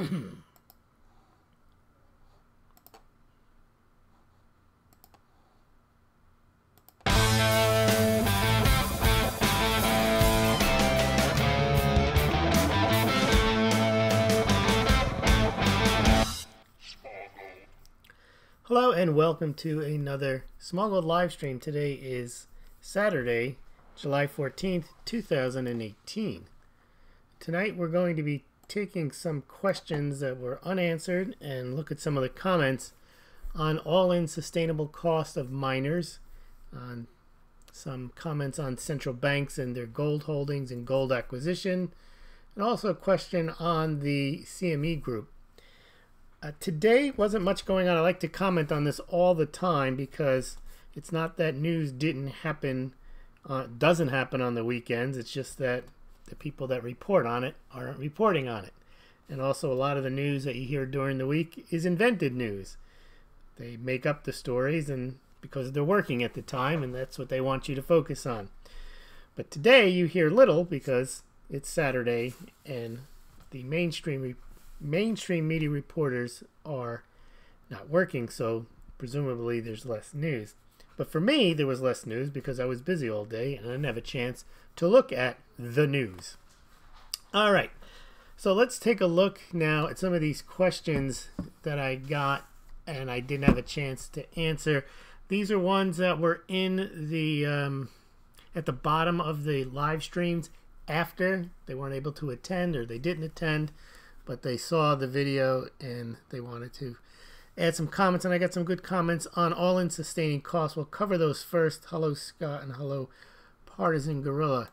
Hello and welcome to another Smaulgld live stream. Today is Saturday, July 14th, 2018. Tonight we're going to be taking some questions that were unanswered and look at some of the comments on all-in sustainable cost of miners, on some comments on central banks and their gold holdings and gold acquisition, and also a question on the CME group. Today wasn't much going on. I like to comment on this all the time because it's not that news doesn't happen on the weekends. It's just that the people that report on it aren't reporting on it. And also a lot of the news that you hear during the week is invented news. They make up the stories and because they're working at the time, and that's what they want you to focus on. But today you hear little because it's Saturday and the mainstream media reporters are not working, so presumably there's less news. But for me, there was less news because I was busy all day and I didn't have a chance to look at the news. All right, so let's take a look now at some of these questions that I got and I didn't have a chance to answer. These are ones that were in the at the bottom of the live streams after they weren't able to attend or they didn't attend, but they saw the video and they wanted to add some comments, and I got some good comments on all-in sustaining costs. We'll cover those first. Hello, Scott, and hello, Partisan Gorilla.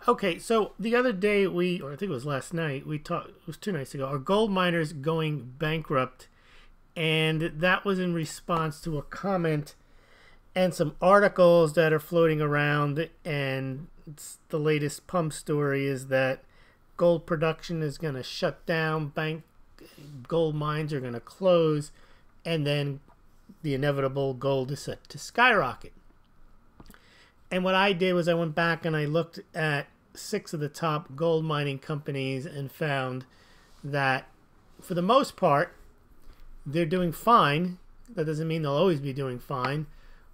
Okay, so the other day or I think it was last night, it was 2 nights ago, are gold miners going bankrupt? And that was in response to a comment and some articles that are floating around, and the latest pump story is that gold production is going to shut down, gold mines are going to close, and then the inevitable gold is set to skyrocket. And what I did was I went back and I looked at 6 of the top gold mining companies and found that for the most part they're doing fine. That doesn't mean they'll always be doing fine,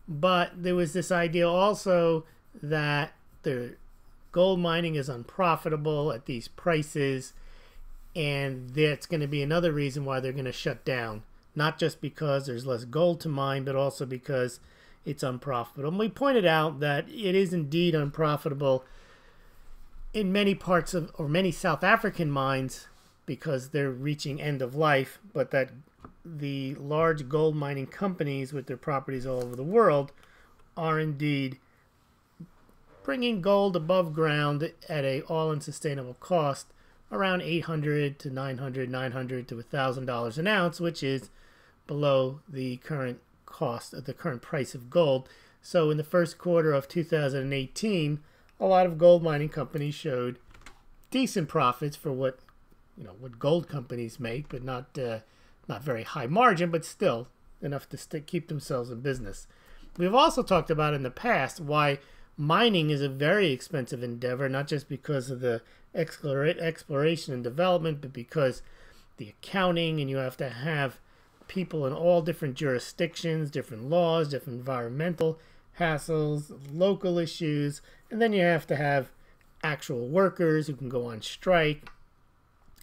but there was this idea also that gold mining is unprofitable at these prices, and that's going to be another reason why they're going to shut down. Not just because there's less gold to mine, but also because it's unprofitable. And we pointed out that it is indeed unprofitable in many parts of, or many South African mines, because they're reaching end of life, but that the large gold mining companies with their properties all over the world are indeed bringing gold above ground at a all-in sustainable cost around $800 to $900 to $1,000 an ounce, which is below the current cost of the current price of gold. So in the first quarter of 2018, a lot of gold mining companies showed decent profits for what gold companies make, but not very high margin, but still enough to keep themselves in business. We've also talked about in the past why mining is a very expensive endeavor, not just because of the exploration and development, but because the accounting, and you have to have people in all different jurisdictions, different laws, different environmental hassles, local issues, and then you have to have actual workers who can go on strike.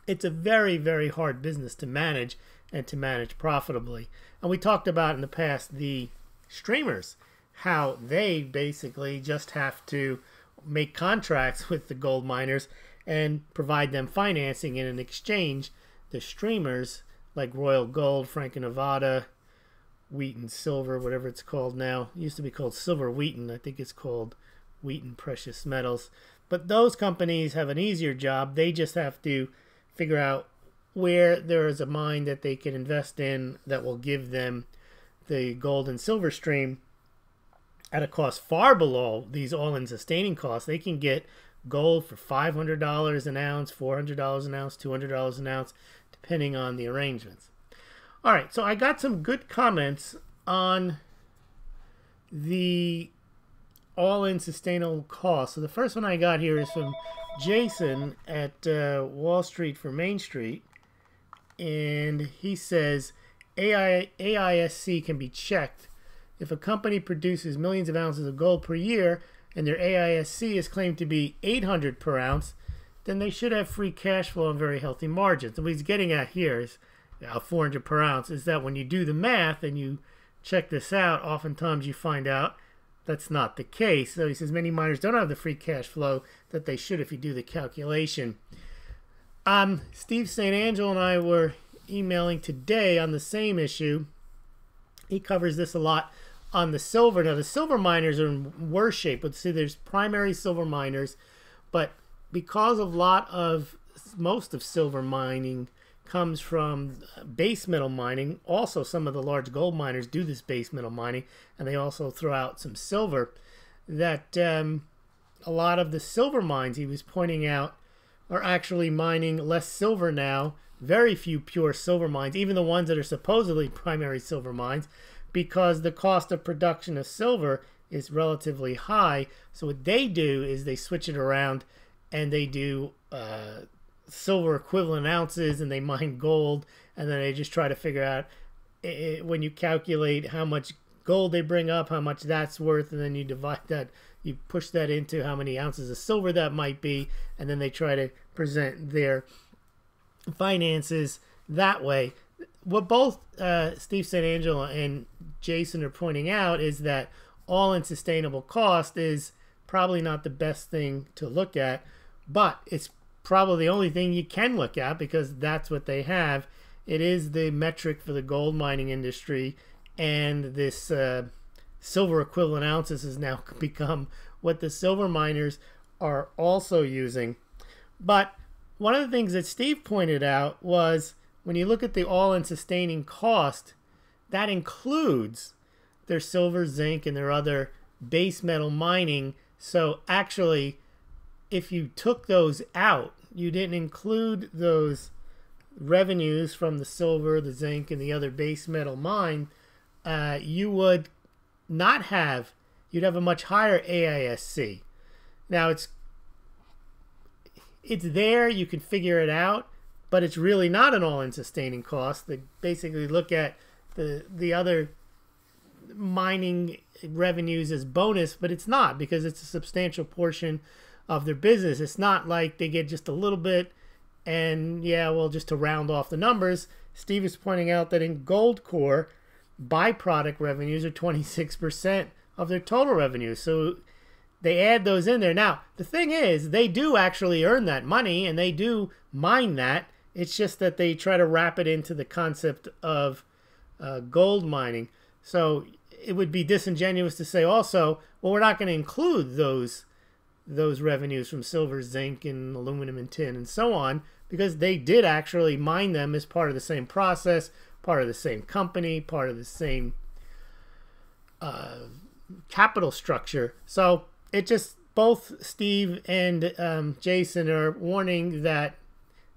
It's a very, very hard business to manage and to manage profitably. And we talked about in the past the streamers, how they basically just have to make contracts with the gold miners and provide them financing, and in exchange the streamers like Royal Gold, Franco-Nevada, Wheaton Silver, whatever it's called now, it used to be called Silver Wheaton, I think it's called Wheaton Precious Metals, but those companies have an easier job. They just have to figure out where there is a mine that they can invest in that will give them the gold and silver stream at a cost far below these all-in sustaining costs. They can get gold for $500 an ounce, $400 an ounce, $200 an ounce, depending on the arrangements. All right, so I got some good comments on the all-in sustainable cost. So the first one I got here is from Jason at Wall Street for Main Street. and he says AISC can be checked. If a company produces millions of ounces of gold per year and their AISC is claimed to be 800 per ounce, then they should have free cash flow and very healthy margins. And what he's getting at here is 400 per ounce is that when you do the math and you check this out, oftentimes you find out that's not the case. So he says many miners don't have the free cash flow that they should if you do the calculation. Steve St. Angelo and I were emailing today on the same issue. He covers this a lot on the silver. Now, the silver miners are in worse shape. But see, there's primary silver miners, but because most of silver mining comes from base metal mining. Also, some of the large gold miners do this base metal mining, and they also throw out some silver. That a lot of the silver mines he was pointing out are actually mining less silver now. Very few pure silver mines, even the ones that are supposedly primary silver mines, because the cost of production of silver is relatively high. So what they do is they switch it around and they do silver equivalent ounces, and they mine gold, and then they just try to figure out when you calculate how much gold they bring up, how much that's worth, and then you divide that, you push that into how many ounces of silver that might be, and then they try to present their finances that way. What both Steve St. Angelo and Jason are pointing out is that all-in sustainable cost is probably not the best thing to look at, but it's probably the only thing you can look at because that's what they have. It is the metric for the gold mining industry, and this silver equivalent ounces has now become what the silver miners are also using. But one of the things that Steve pointed out was when you look at the all-in sustaining cost, that includes their silver, zinc, and their other base metal mining. So actually, if you took those out, you didn't include those revenues from the silver, the zinc, and the other base metal mine, you would not have, you'd have a much higher AISC. Now it's there, you can figure it out, but it's really not an all-in sustaining cost. They basically look at the other mining revenues as bonus, but it's not, because it's a substantial portion of their business. It's not like they get just a little bit and yeah, well, just to round off the numbers. Steve is pointing out that in gold core, byproduct revenues are 26% of their total revenue. So they add those in there. Now, the thing is, they do actually earn that money and they do mine that. It's just that they try to wrap it into the concept of gold mining. So it would be disingenuous to say also, well, we're not going to include those revenues from silver, zinc, and aluminum and tin and so on, because they did actually mine them as part of the same process, part of the same company, part of the same capital structure. So it just, both Steve and Jason are warning that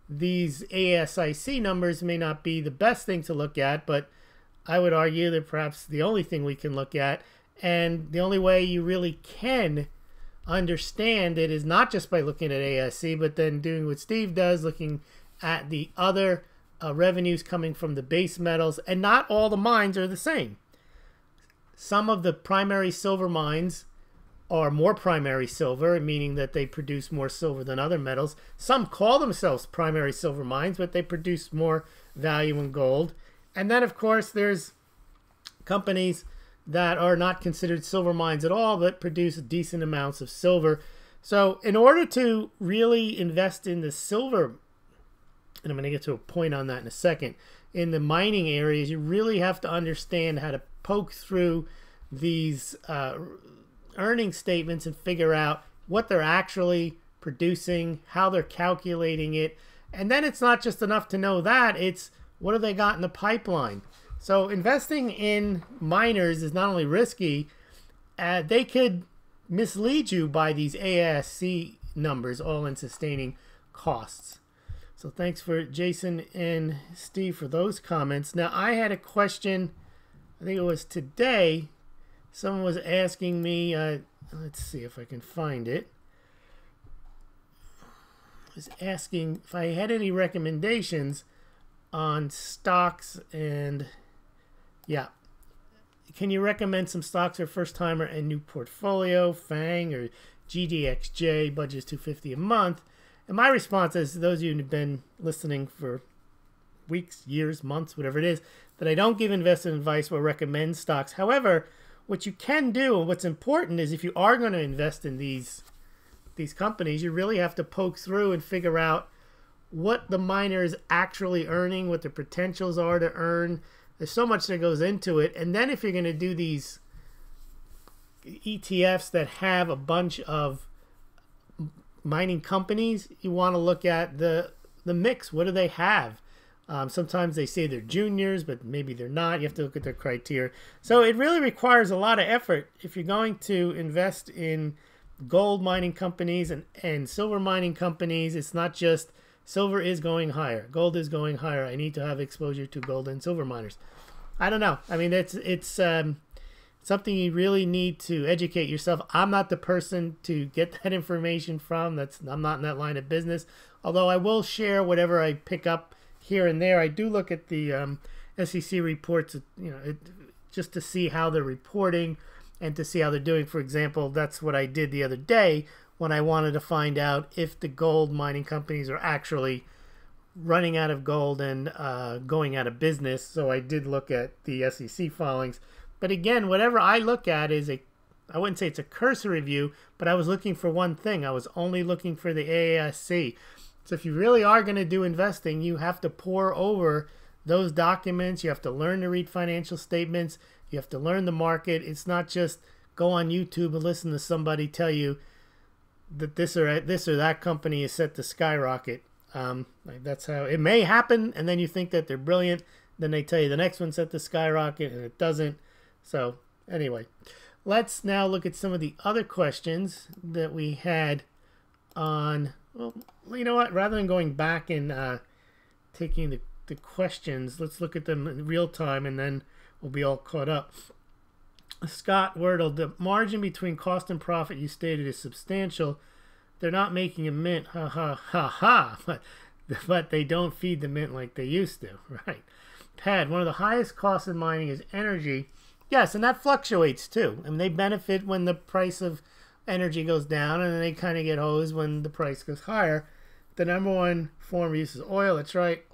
these ASIC numbers may not be the best thing to look at, but I would argue they're perhaps the only thing we can look at. And the only way you really can understand it is not just by looking at ASC, but then doing what Steve does, looking at the other revenues coming from the base metals. And not all the mines are the same. Some of the primary silver mines are more primary silver, meaning that they produce more silver than other metals. Some call themselves primary silver mines, but they produce more value in gold. And then, of course, there's companies that are not considered silver mines at all, but produce decent amounts of silver. So in order to really invest in the silver, and I'm going to get to a point on that in a second, in the mining areas, you really have to understand how to poke through these earning statements and figure out what they're actually producing, how they're calculating it. And then it's not just enough to know that, it's what have they got in the pipeline. So investing in miners is not only risky, they could mislead you by these ASC numbers, all-in sustaining costs. So thanks for Jason and Steve for those comments. Now, I had a question, I think it was today. Someone was asking me, let's see if I can find it. Was asking if I had any recommendations on stocks, and yeah. Can you recommend some stocks for first timer and new portfolio? FANG or GDXJ, budget is $250 a month. And my response is, those of you who've been listening for weeks, years, months, whatever it is, that I don't give investment advice or recommend stocks. However, what you can do, and what's important, is if you are going to invest in these companies, you really have to poke through and figure out what the miner is actually earning, what the potentials are to earn. There's so much that goes into it. And then if you're going to do these ETFs that have a bunch of mining companies, you want to look at the mix. What do they have? Sometimes they say they're juniors, but maybe they're not. You have to look at their criteria. So it really requires a lot of effort if you're going to invest in gold mining companies and silver mining companies. It's not just silver is going higher, gold is going higher, I need to have exposure to gold and silver miners. I don't know. I mean, it's something you really need to educate yourself. I'm not the person to get that information from. I'm not in that line of business. Although I will share whatever I pick up here and there. I do look at the SEC reports, just to see how they're reporting and to see how they're doing. For example, that's what I did the other day when I wanted to find out if the gold mining companies are actually running out of gold and going out of business. So I did look at the SEC filings. But again, whatever I look at is I wouldn't say it's a cursory view, but I was looking for one thing. I was only looking for the AASC. So if you really are going to do investing, you have to pore over those documents. You have to learn to read financial statements. You have to learn the market. It's not just go on YouTube and listen to somebody tell you that this or that company is set to skyrocket. That's how it may happen, and then you think that they're brilliant. Then they tell you the next one's set to skyrocket, and it doesn't. So anyway, let's now look at some of the other questions that we had on. Well, you know what? Rather than going back and taking the questions, let's look at them in real time, and then we'll be all caught up. Scott Wordle, the margin between cost and profit you stated is substantial. They're not making a mint, ha ha ha ha, but they don't feed the mint like they used to, right? Pad, one of the highest costs in mining is energy. Yes, and that fluctuates too. I mean, they benefit when the price of energy goes down, and then they kind of get hosed when the price goes higher. The number one form of use is oil, that's right.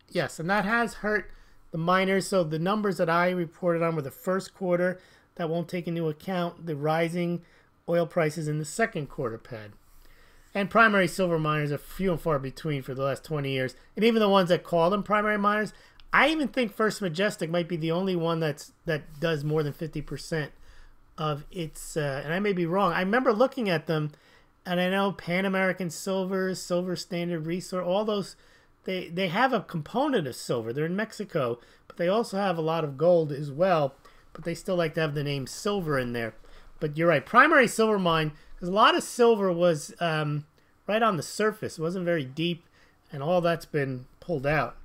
Yes, and that has hurt the miners. So the numbers that I reported on were the first quarter. That won't take into account the rising oil prices in the second quarter, Pad. And primary silver miners are few and far between for the last 20 years. And even the ones that call them primary miners, I even think First Majestic might be the only one that does more than 50% of its, and I may be wrong. I remember looking at them, and I know Pan American Silver, Silver Standard Resource, all those, they have a component of silver. They're in Mexico, but they also have a lot of gold as well. But they still like to have the name silver in there. But you're right, primary silver mine, because a lot of silver was right on the surface. It wasn't very deep, and all that's been pulled out.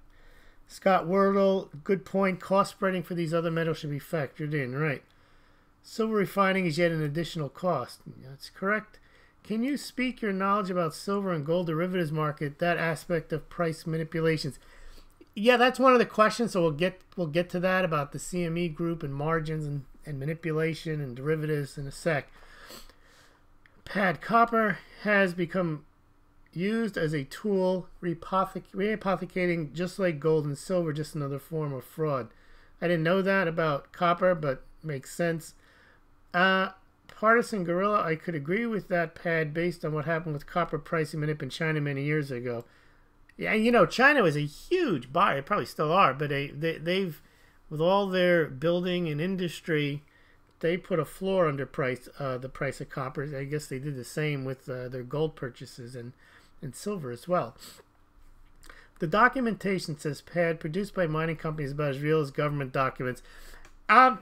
Scott Wordle, good point. Cost spreading for these other metals should be factored in, right? Silver refining is yet an additional cost. That's correct. Can you speak your knowledge about silver and gold derivatives market, that aspect of price manipulations? Yeah, that's one of the questions, so we'll get to that about the CME group and margins and manipulation and derivatives in a sec. Pad, copper has become used as a tool, rehypothecating just like gold and silver, just another form of fraud. I didn't know that about copper, but makes sense. Partisan Gorilla, I could agree with that, Pad, based on what happened with copper pricing manip in China many years ago. Yeah, you know, China was a huge buyer. They probably still are, but they've, with all their building and industry, they put a floor under the price of copper. I guess they did the same with their gold purchases and silver as well. The documentation says, Pad, produced by mining companies about as real as government documents.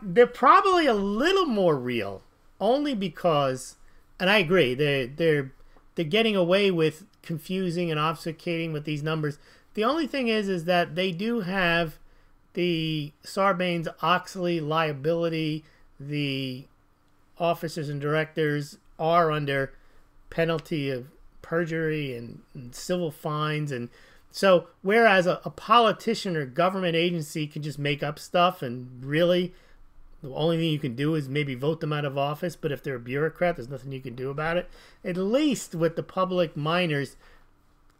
They're probably a little more real, only because, and I agree, they're getting away with confusing and obfuscating with these numbers. The only thing is that they do have the Sarbanes-Oxley liability. The officers and directors are under penalty of perjury and civil fines, and So whereas a politician or government agency can just make up stuff, and really the only thing you can do is maybe vote them out of office, but if they're a bureaucrat, there's nothing you can do about it. At least with the public miners,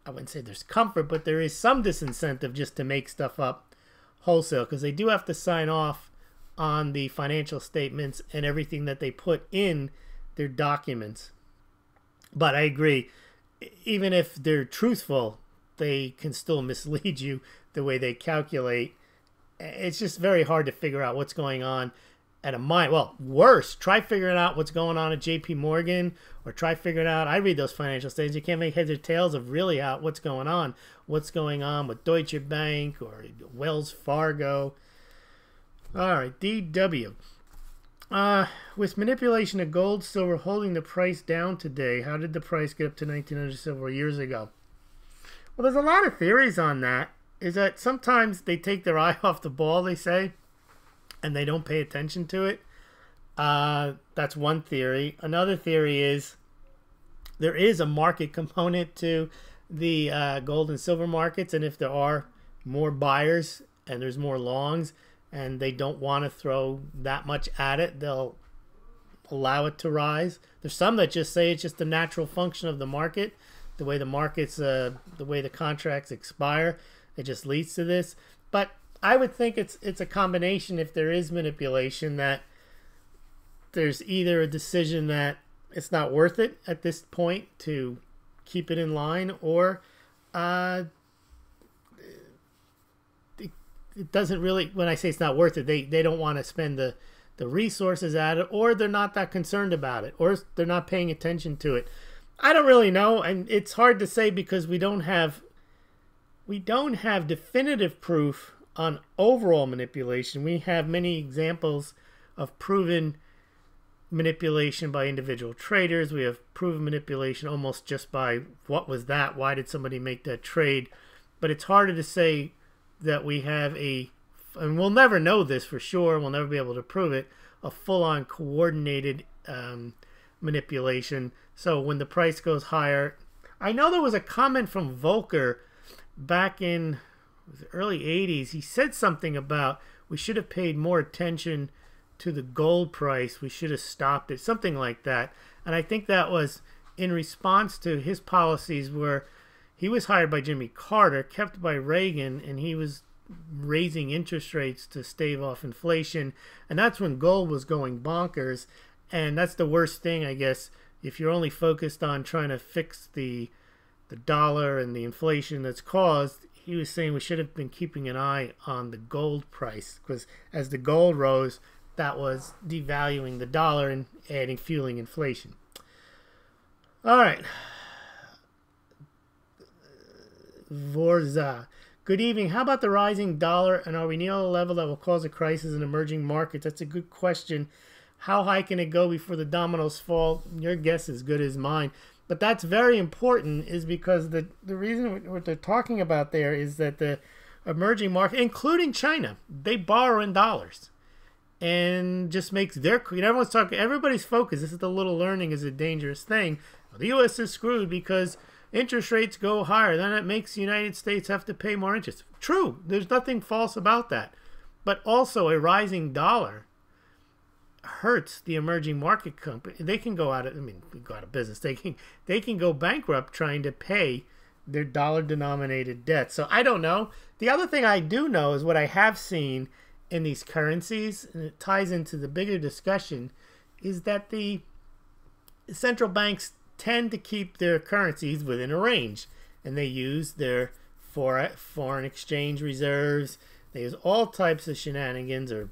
I wouldn't say there's comfort, but there is some disincentive just to make stuff up wholesale, because they do have to sign off on the financial statements and everything that they put in their documents. But I agree, even if they're truthful, they can still mislead you the way they calculate. It's just very hard to figure out what's going on at a mine. Well, worse, try figuring out what's going on at JP Morgan, or try figuring out, I read those financial statements, you can't make heads or tails of really out what's going on with Deutsche Bank or Wells Fargo. All right, DW. With manipulation of gold, silver holding the price down today, how did the price get up to 1900 several years ago? Well, there's a lot of theories on that. Is that sometimes they take their eye off the ball, they say, and they don't pay attention to it. That's one theory. Another theory is there is a market component to the gold and silver markets, and if there are more buyers and there's more longs and they don't want to throw that much at it, they'll allow it to rise. There's some that just say it's just the natural function of the market, the way the markets, the way the contracts expire. It just leads to this. But I would think it's a combination. If there is manipulation, that there's either a decision that it's not worth it at this point to keep it in line, or it doesn't really, when I say it's not worth it, they don't want to spend the resources at it, or they're not that concerned about it, or they're not paying attention to it. I don't really know, and it's hard to say because we don't have definitive proof on overall manipulation. We have many examples of proven manipulation by individual traders. We have proven manipulation almost just by what was that? Why did somebody make that trade? But it's harder to say that we have and we'll never know this for sure, we'll never be able to prove it, a full-on coordinated manipulation. So when the price goes higher, I know there was a comment from Volcker back in the early 80s. He said something about we should have paid more attention to the gold price. We should have stopped it, something like that. And I think that was in response to his policies where he was hired by Jimmy Carter, kept by Reagan, and he was raising interest rates to stave off inflation. And that's when gold was going bonkers. And that's the worst thing, I guess, if you're only focused on trying to fix the dollar and the inflation that's caused. He was saying we should have been keeping an eye on the gold price, because as the gold rose, that was devaluing the dollar and fueling inflation. All right. Vorza. Good evening. How about the rising dollar, and are we near a level that will cause a crisis in emerging markets? That's a good question. How high can it go before the dominoes fall? Your guess is as good as mine. But that's very important, is because the reason what they're talking about there is that the emerging market, including China, they borrow in dollars. And just makes everybody's focus. This is the little learning is a dangerous thing. The U.S. is screwed because interest rates go higher. Then it makes the United States have to pay more interest. True. There's nothing false about that. But also a rising dollar hurts the emerging market company. They can go out of, go out of business. They can go bankrupt trying to pay their dollar-denominated debt. So I don't know. The other thing I do know is what I have seen in these currencies, and it ties into the bigger discussion, is that the central banks tend to keep their currencies within a range, and they use their foreign exchange reserves. They use all types of shenanigans, or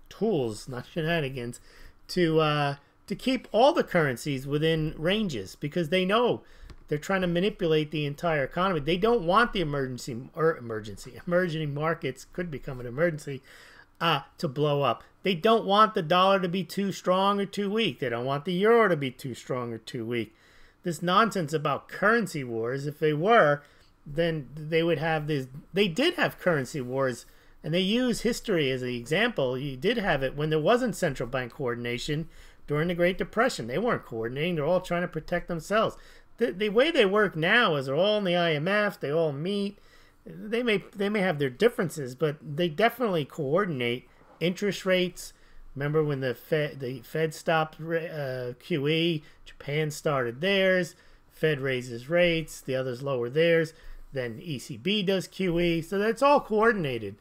tools, not shenanigans, to keep all the currencies within ranges, because they know they're trying to manipulate the entire economy. They don't want the emerging markets, could become an emergency, to blow up. They don't want the dollar to be too strong or too weak. They don't want the euro to be too strong or too weak. This nonsense about currency wars, if they were, then they would have this. They did have currency wars, and they use history as an example. You did have it when there wasn't central bank coordination during the Great Depression. They weren't coordinating. They're all trying to protect themselves. the way they work now is they're all in the IMF. They all meet. They may have their differences, but they definitely coordinate interest rates. Remember when the Fed stopped QE, Japan started theirs. Fed raises rates, the others lower theirs. Then ECB does QE, so that's all coordinated.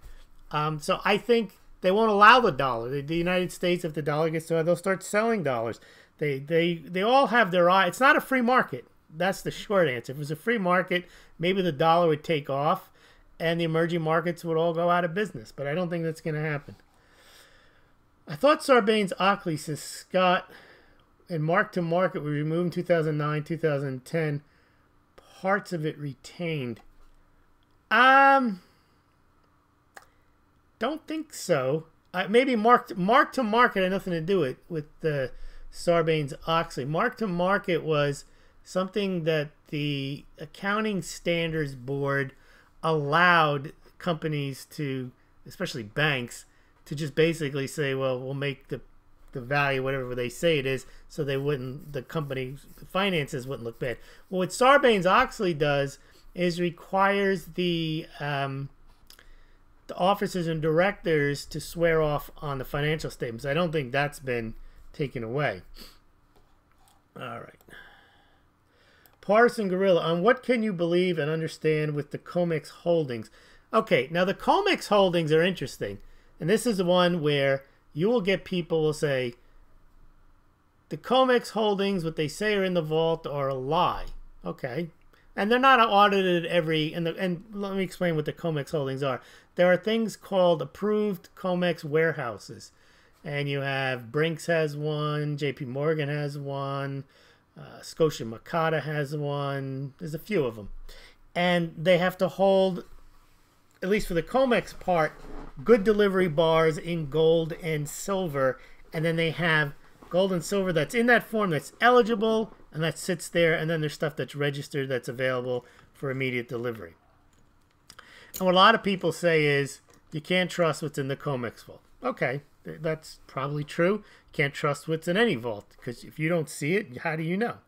So I think they won't allow the dollar. The United States, if the dollar gets too high, they'll start selling dollars. They all have their eye. It's not a free market. That's the short answer. If it was a free market, maybe the dollar would take off, and the emerging markets would all go out of business. But I don't think that's going to happen. I thought Sarbanes-Oxley, says Scott, and mark-to-market was removed in 2009, 2010. Parts of it retained. Don't think so. Maybe mark-to-market had nothing to do with the Sarbanes-Oxley. Mark-to-market was something that the Accounting Standards Board allowed companies to, especially banks, to just basically say, well, we'll make the value whatever they say it is, so the finances wouldn't look bad. Well, what Sarbanes-Oxley does is requires the officers and directors to swear off on the financial statements. I don't think that's been taken away. All right. Partisan Gorilla, on what can you believe and understand with the COMEX holdings? Okay, now the COMEX holdings are interesting. And this is the one where you will get people will say, the COMEX holdings, what they say are in the vault, are a lie. Okay. And they're not audited and let me explain what the COMEX holdings are. There are things called approved COMEX warehouses. And you have Brinks has one, JP Morgan has one, Scotia Makata has one. There's a few of them. And they have to hold, at least for the COMEX part, good delivery bars in gold and silver. And then they have gold and silver that's in that form that's eligible and that sits there. And then there's stuff that's registered that's available for immediate delivery. And what a lot of people say is you can't trust what's in the COMEX vault. Okay, that's probably true. You can't trust what's in any vault because if you don't see it, how do you know?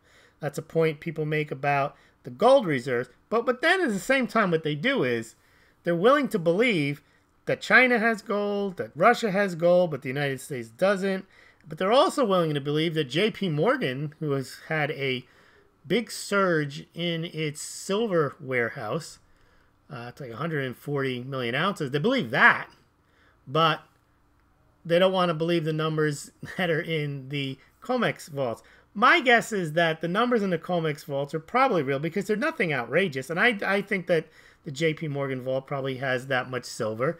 That's a point people make about the gold reserves. But then at the same time, what they do is they're willing to believe that China has gold, that Russia has gold, but the United States doesn't. But they're also willing to believe that JP Morgan, who has had a big surge in its silver warehouse, it's like 140 million ounces. They believe that, but they don't want to believe the numbers that are in the COMEX vaults. My guess is that the numbers in the COMEX vaults are probably real because they're nothing outrageous. And I think that the JP Morgan vault probably has that much silver.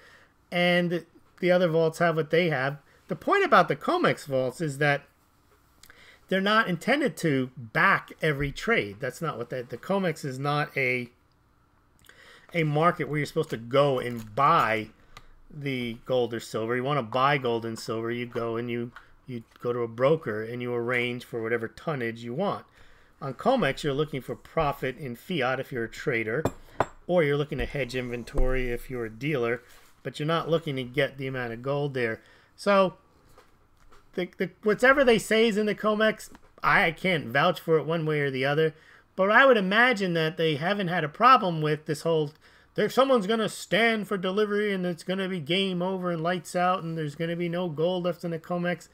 And the other vaults have what they have. The point about the COMEX vaults is that they're not intended to back every trade. That's not what the COMEX is not a market where you're supposed to go and buy the gold or silver. You want to buy gold and silver, you go and you go to a broker and you arrange for whatever tonnage you want. On COMEX, you're looking for profit in fiat if you're a trader, or you're looking to hedge inventory if you're a dealer, but you're not looking to get the amount of gold there. So whatever they say is in the COMEX, I can't vouch for it one way or the other, but I would imagine that they haven't had a problem with this whole, someone's going to stand for delivery and it's going to be game over and lights out and there's going to be no gold left in the COMEX.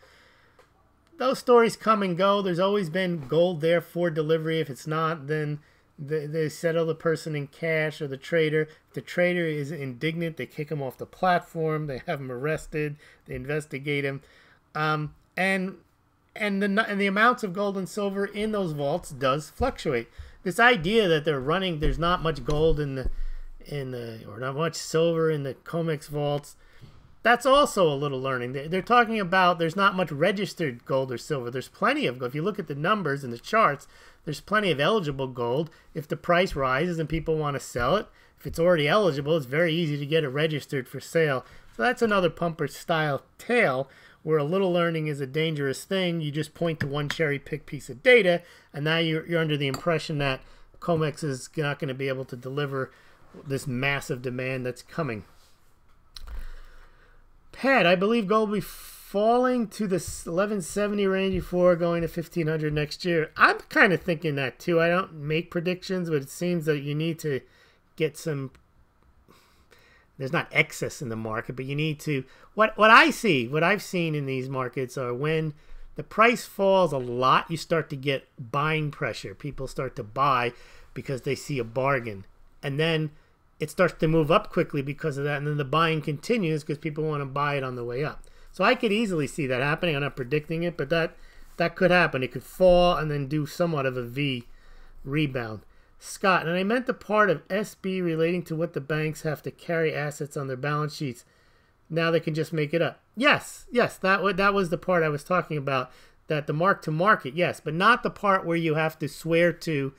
Those stories come and go. There's always been gold there for delivery. If it's not, then they settle the person in cash or the trader. If the trader is indignant, they kick him off the platform. They have him arrested. They investigate him. And the amounts of gold and silver in those vaults does fluctuate. This idea that there's not much gold or not much silver in the COMEX vaults, that's also a little learning. They're talking about there's not much registered gold or silver. There's plenty of gold. If you look at the numbers and the charts, there's plenty of eligible gold. If the price rises and people want to sell it, if it's already eligible, it's very easy to get it registered for sale. So that's another pumper-style tale where a little learning is a dangerous thing. You just point to one cherry-picked piece of data, and now you're under the impression that COMEX is not going to be able to deliver this massive demand that's coming. Pat, I believe gold will be falling to the 1170 range before going to 1500 next year. I'm kind of thinking that too. I don't make predictions, but it seems that you need to get some. There's not excess in the market, but you need to. What I've seen in these markets are when the price falls a lot, you start to get buying pressure. People start to buy because they see a bargain, and then it starts to move up quickly because of that, and then the buying continues because people want to buy it on the way up. So I could easily see that happening. I'm not predicting it, but that could happen. It could fall and then do somewhat of a V rebound. Scott, and I meant the part of SB relating to what the banks have to carry assets on their balance sheets. Now they can just make it up. Yes, that was the part I was talking about, that the mark-to-market, yes, but not the part where you have to swear to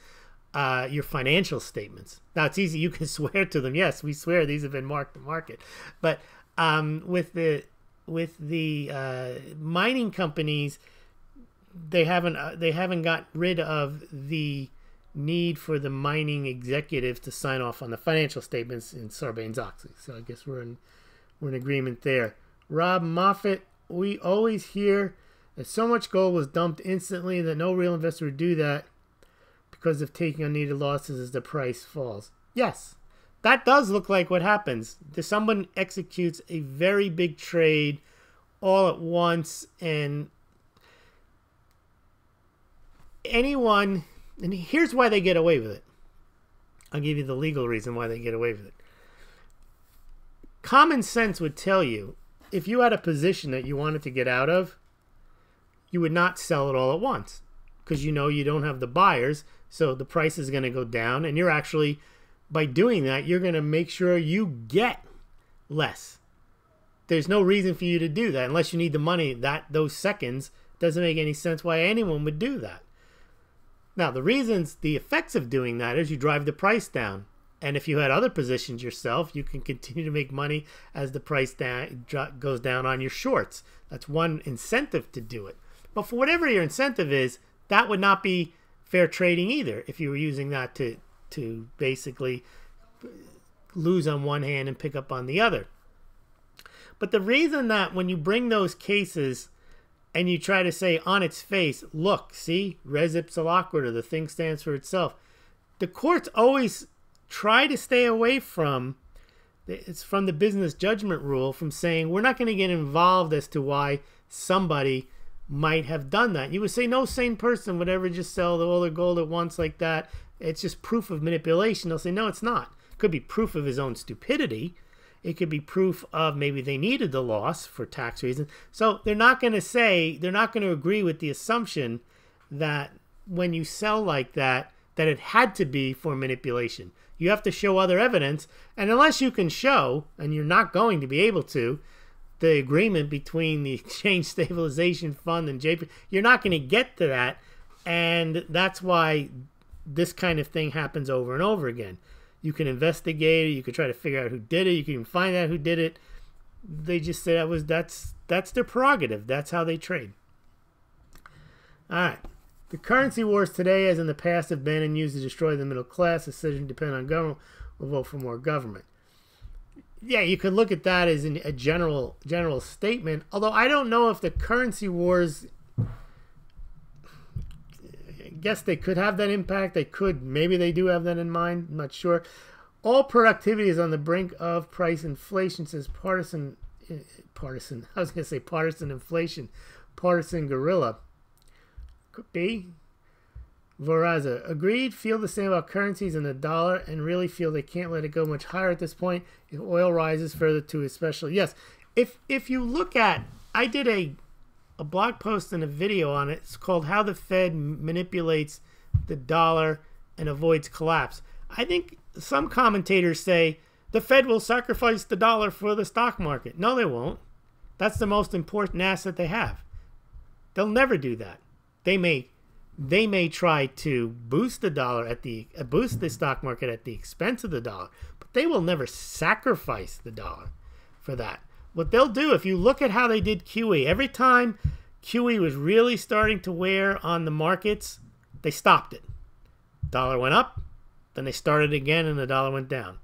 your financial statements. Now, it's easy. You can swear to them. Yes, we swear these have been mark-to-market. But with the mining companies, they haven't got rid of the need for the mining executives to sign off on the financial statements in Sarbanes-Oxley. So I guess we're in agreement there. Rob Moffat, we always hear that so much gold was dumped instantly that no real investor would do that because of taking unneeded losses as the price falls. Yes, that does look like what happens. Someone executes a very big trade all at once, and anyone, and here's why they get away with it. I'll give you the legal reason why they get away with it. Common sense would tell you, if you had a position that you wanted to get out of, you would not sell it all at once because you know you don't have the buyers, so the price is going to go down, and you're actually, by doing that, you're going to make sure you get less. There's no reason for you to do that unless you need the money. Those seconds doesn't make any sense why anyone would do that. Now, the effects of doing that is you drive the price down. And if you had other positions yourself, you can continue to make money as the price goes down on your shorts. That's one incentive to do it. But for whatever your incentive is, that would not be fair trading either if you were using that to basically lose on one hand and pick up on the other. But the reason that when you bring those cases and you try to say on its face, look, see, res ipsa loquitur, the thing stands for itself, the courts always try to stay away from, it's from the business judgment rule, from saying we're not going to get involved as to why somebody might have done that. You would say no sane person would ever just sell all their gold at once like that. It's just proof of manipulation. They'll say no, it's not. It could be proof of his own stupidity. It could be proof of maybe they needed the loss for tax reasons. So they're not going to agree with the assumption that when you sell like that it had to be for manipulation. You have to show other evidence, and unless you can show, and you're not going to be able to, the agreement between the Exchange Stabilization Fund and JP, you're not going to get to that, and that's why this kind of thing happens over and over again. You can investigate it, you can try to figure out who did it, you can find out who did it. They just say that's their prerogative. That's how they trade. All right. The currency wars today, as in the past, have been and used to destroy the middle class. Decision depending on government will vote for more government. Yeah, you could look at that as a general statement. Although I don't know if the currency wars, I guess they could have that impact. They could, maybe they do have that in mind. I'm not sure. All productivity is on the brink of price inflation, says partisan. I was going to say partisan inflation. Partisan guerrilla. Could be. Varaza, agreed, feel the same about currencies and the dollar, and really feel they can't let it go much higher at this point if oil rises further too, especially. Yes, if you look at, I did a blog post and a video on it. It's called How the Fed Manipulates the Dollar and Avoids Collapse. I think some commentators say the Fed will sacrifice the dollar for the stock market. No, they won't. That's the most important asset they have. They'll never do that. They may try to boost the dollar boost the stock market at the expense of the dollar, but they will never sacrifice the dollar for that. What they'll do, if you look at how they did QE, every time QE was really starting to wear on the markets, they stopped it. Dollar went up, then they started again, and the dollar went down.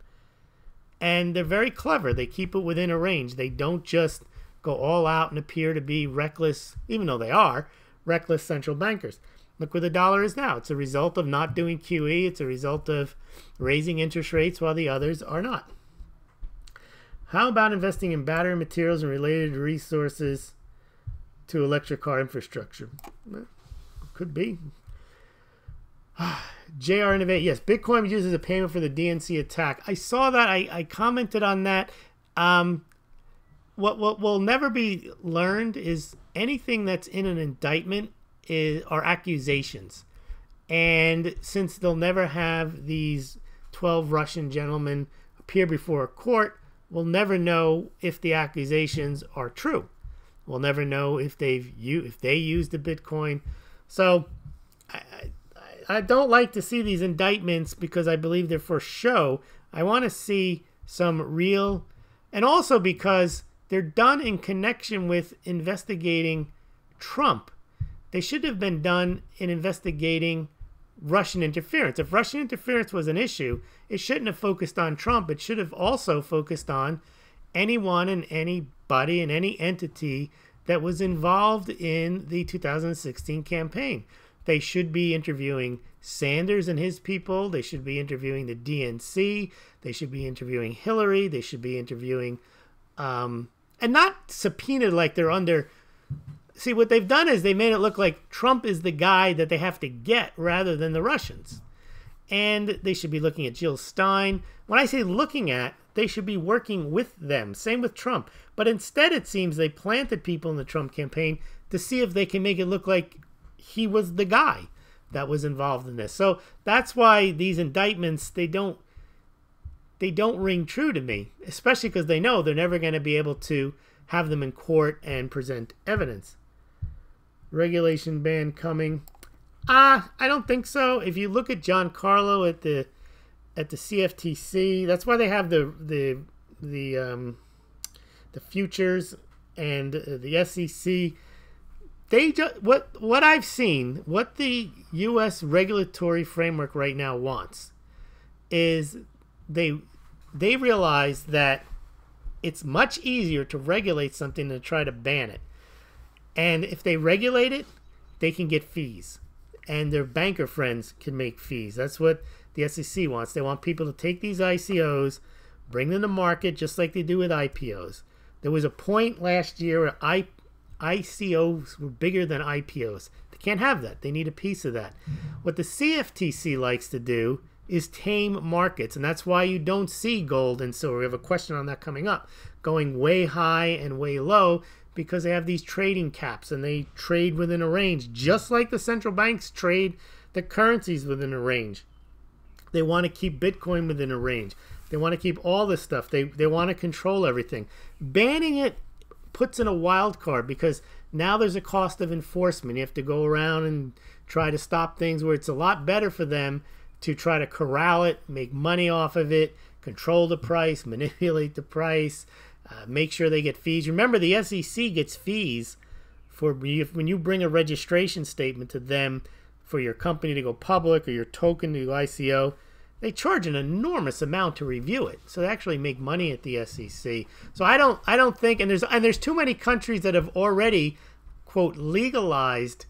And they're very clever. They keep it within a range. They don't just go all out and appear to be reckless, even though they are reckless central bankers. Look where the dollar is now. It's a result of not doing QE. It's a result of raising interest rates while the others are not. How about investing in battery materials and related resources to electric car infrastructure? Could be. JR Innovate, yes, Bitcoin was used as a payment for the DNC attack. I saw that. I commented on that. What will never be learned is anything that's in an indictment are accusations. And since they'll never have these 12 Russian gentlemen appear before a court, we'll never know if the accusations are true. We'll never know if they used the Bitcoin. So I don't like to see these indictments because I believe they're for show. I want to see some real, and also because they're done in connection with investigating Trump. They should have been done in investigating Russian interference. If Russian interference was an issue, it shouldn't have focused on Trump. It should have also focused on anyone and anybody and any entity that was involved in the 2016 campaign. They should be interviewing Sanders and his people. They should be interviewing the DNC. They should be interviewing Hillary. They should be interviewing, and not subpoenaed like they're under. See, what they've done is they made it look like Trump is the guy that they have to get rather than the Russians. And they should be looking at Jill Stein. When I say looking at, they should be working with them. Same with Trump. But instead, it seems they planted people in the Trump campaign to see if they can make it look like he was the guy that was involved in this. So that's why these indictments, they don't ring true to me, especially because they know they're never going to be able to have them in court and present evidence. Regulation ban coming. I don't think so. If you look at John Carlo at the CFTC, that's why they have the futures and the SEC. They just, what I've seen, what the U.S. regulatory framework right now wants is they realize that it's much easier to regulate something than to try to ban it. And if they regulate it, they can get fees. And their banker friends can make fees. That's what the SEC wants. They want people to take these ICOs, bring them to market just like they do with IPOs. There was a point last year where ICOs were bigger than IPOs. They can't have that. They need a piece of that. What the CFTC likes to do is tame markets. And that's why you don't see gold and silver. We have a question on that coming up. Going way high and way low, because they have these trading caps and they trade within a range, just like the central banks trade the currencies within a range. They want to keep Bitcoin within a range. They want to keep all this stuff. They want to control everything. Banning it puts in a wild card because now there's a cost of enforcement. You have to go around and try to stop things where it's a lot better for them to try to corral it, make money off of it, control the price, manipulate the price, make sure they get fees. Remember, the SEC gets fees for when you bring a registration statement to them for your company to go public or your token to ICO. They charge an enormous amount to review it, so they actually make money at the SEC. So I don't think, and there's too many countries that have already, quote, legalized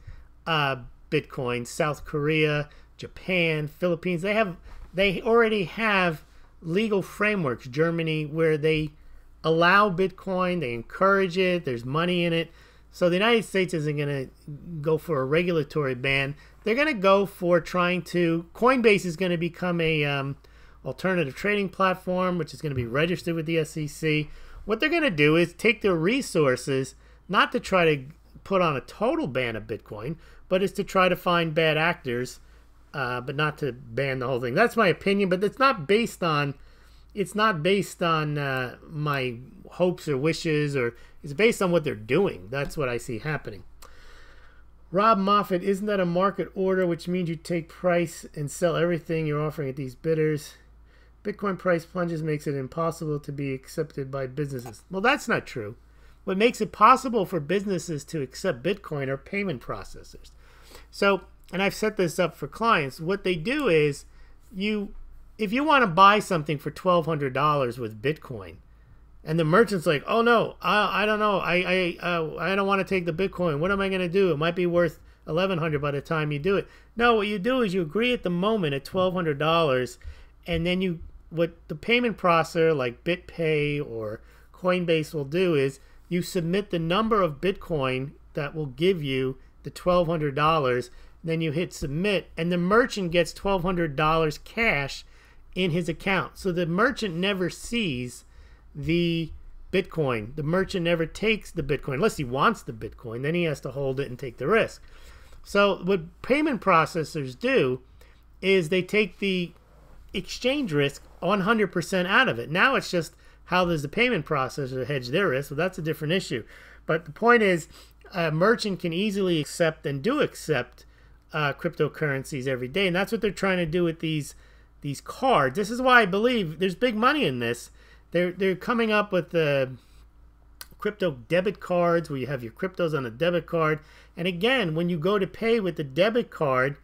Bitcoin. South Korea, Japan, Philippines. They already have legal frameworks. Germany, where they allow Bitcoin, they encourage it, there's money in it. So the United States isn't going to go for a regulatory ban. They're going to go for trying to, Coinbase is going to become a alternative trading platform, which is going to be registered with the SEC. What they're going to do is take their resources, not to try to put on a total ban of Bitcoin, but is to try to find bad actors, but not to ban the whole thing. That's my opinion, but it's not based on my hopes or wishes, or it's based on what they're doing. That's what I see happening. Rob Moffat, isn't that a market order, which means you take price and sell everything you're offering at these bidders? Bitcoin price plunges makes it impossible to be accepted by businesses. Well, that's not true. What makes it possible for businesses to accept Bitcoin are payment processors. So, and I've set this up for clients, what they do is if you want to buy something for $1,200 with Bitcoin, And the merchant's like, oh no, I don't know, I don't want to take the Bitcoin. What am I going to do? It might be worth $1,100 by the time you do it. No, what you do is you agree at the moment at $1,200, and then what the payment processor like BitPay or Coinbase will do is you submit the number of Bitcoin that will give you the $1,200. Then you hit submit, and the merchant gets $1,200 cash in his account. So the merchant never sees the Bitcoin. The merchant never takes the Bitcoin unless he wants the Bitcoin. Then he has to hold it and take the risk. So what payment processors do is they take the exchange risk 100% out of it. Now it's just how does the payment processor hedge their risk? Well, that's a different issue. But the point is, a merchant can easily accept and do accept cryptocurrencies every day, and that's what they're trying to do with these cards. This is why I believe there's big money in this. They're coming up with the crypto debit cards where you have your cryptos on a debit card. And again, when you go to pay with the debit card,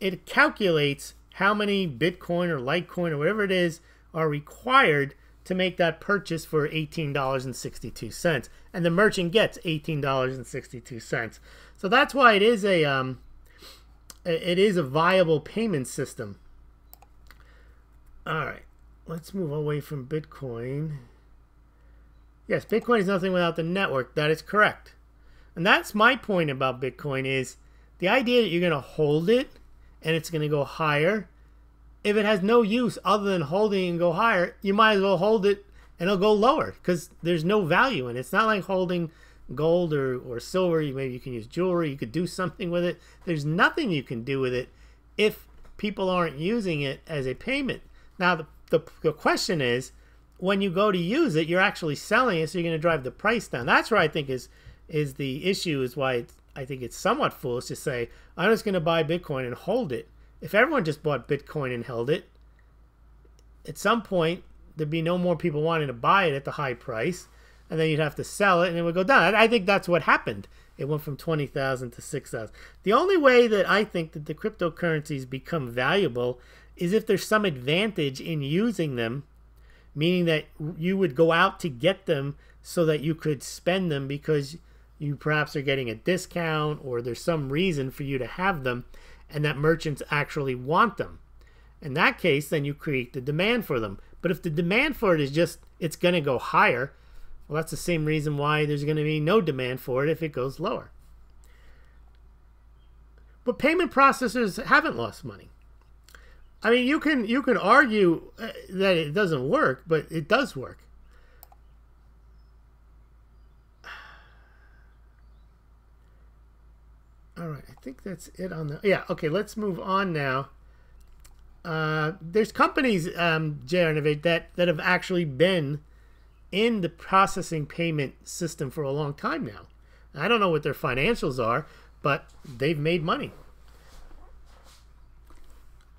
it calculates how many Bitcoin or Litecoin or whatever it is are required to make that purchase for $18.62. And the merchant gets $18.62. So that's why it is a viable payment system. All right. Let's move away from Bitcoin. Yes, Bitcoin is nothing without the network. That is correct. And that's my point about Bitcoin is the idea that you're going to hold it and it's going to go higher. If it has no use other than holding and go higher, you might as well hold it and it'll go lower because there's no value in it. It's not like holding gold or silver. Maybe you can use jewelry. You could do something with it. There's nothing you can do with it if people aren't using it as a payment. Now, the question is, when you go to use it, you're actually selling it, so you're going to drive the price down. That's where I think is the issue, is why I think it's somewhat foolish to say, I'm just going to buy Bitcoin and hold it. If everyone just bought Bitcoin and held it, at some point, there'd be no more people wanting to buy it at the high price, and then you'd have to sell it, and it would go down. I think that's what happened. It went from 20,000 to 6,000. The only way that I think that the cryptocurrencies become valuable is if there's some advantage in using them, meaning that you would go out to get them so that you could spend them because you perhaps are getting a discount or there's some reason for you to have them and that merchants actually want them. In that case, then you create the demand for them. But if the demand for it is just, it's going to go higher, well, that's the same reason why there's going to be no demand for it if it goes lower. But payment processors haven't lost money. I mean, you can argue that it doesn't work, but it does work. All right, I think that's it on the... Yeah, okay, let's move on now. There's companies, Jared, that have actually been in the processing payment system for a long time now. I don't know what their financials are, but they've made money.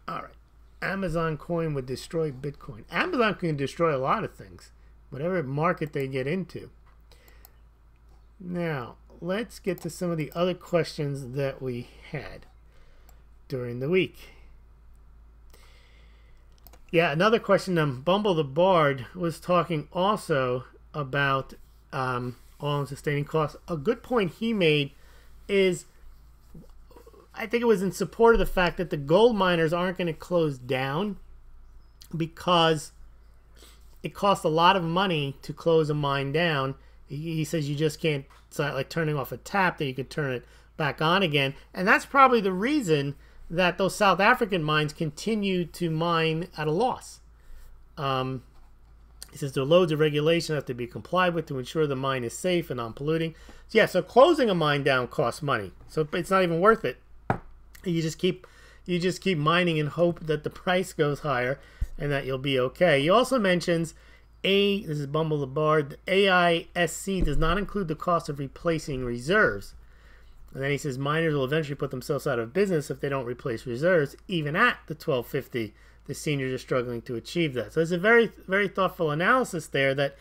All right. Amazon coin would destroy Bitcoin. Amazon can destroy a lot of things, whatever market they get into. Now, let's get to some of the other questions that we had during the week. Yeah, another question. Bumble the Bard was talking also about all-in sustaining costs. A good point he made is, I think it was in support of the fact that the gold miners aren't going to close down because it costs a lot of money to close a mine down. He says you just can't, it's not like turning off a tap that you could turn it back on again. And that's probably the reason that those South African mines continue to mine at a loss. He says there are loads of regulations that have to be complied with to ensure the mine is safe and non-polluting. So yeah, so closing a mine down costs money. So it's not even worth it. You just keep mining and hope that the price goes higher and that you'll be okay. He also mentions this is Bumble the Bard, the AISC does not include the cost of replacing reserves. And then he says miners will eventually put themselves out of business if they don't replace reserves, even at the 1250. The seniors are struggling to achieve that. So there's a very, very thoughtful analysis there that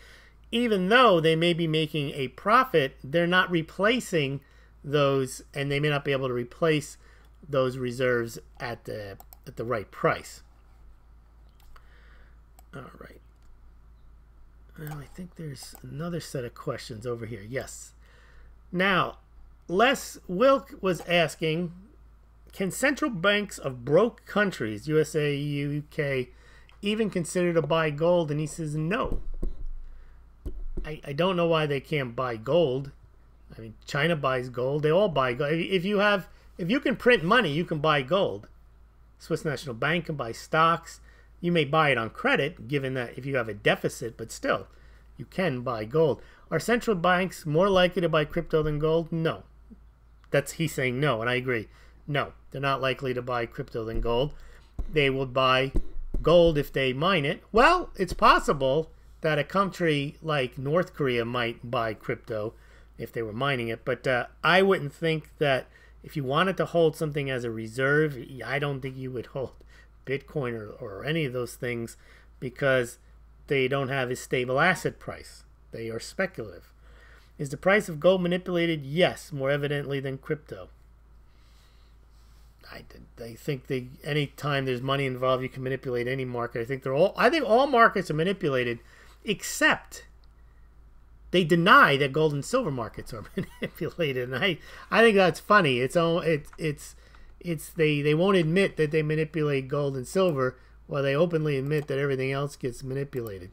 even though they may be making a profit, they're not replacing those, and they may not be able to replace those reserves at the right price. All right. Well, I think there's another set of questions over here. Yes. Now, Les Wilk was asking, can central banks of broke countries, USA, EU, UK, even consider to buy gold? And he says no. I don't know why they can't buy gold. I mean, China buys gold. They all buy gold. If you can print money, you can buy gold. Swiss National Bank can buy stocks. You may buy it on credit, given that if you have a deficit, but still, you can buy gold. Are central banks more likely to buy crypto than gold? No. He's saying no, and I agree. No, they're not likely to buy crypto than gold. They will buy gold if they mine it. Well, it's possible that a country like North Korea might buy crypto if they were mining it, but I wouldn't think that if you wanted to hold something as a reserve, I don't think you would hold Bitcoin or any of those things, because they don't have a stable asset price. They are speculative. Is the price of gold manipulated? Yes, more evidently than crypto. I think any time there's money involved, you can manipulate any market. I think all markets are manipulated, except they deny that gold and silver markets are manipulated, and I think that's funny. They won't admit that they manipulate gold and silver, while they openly admit that everything else gets manipulated.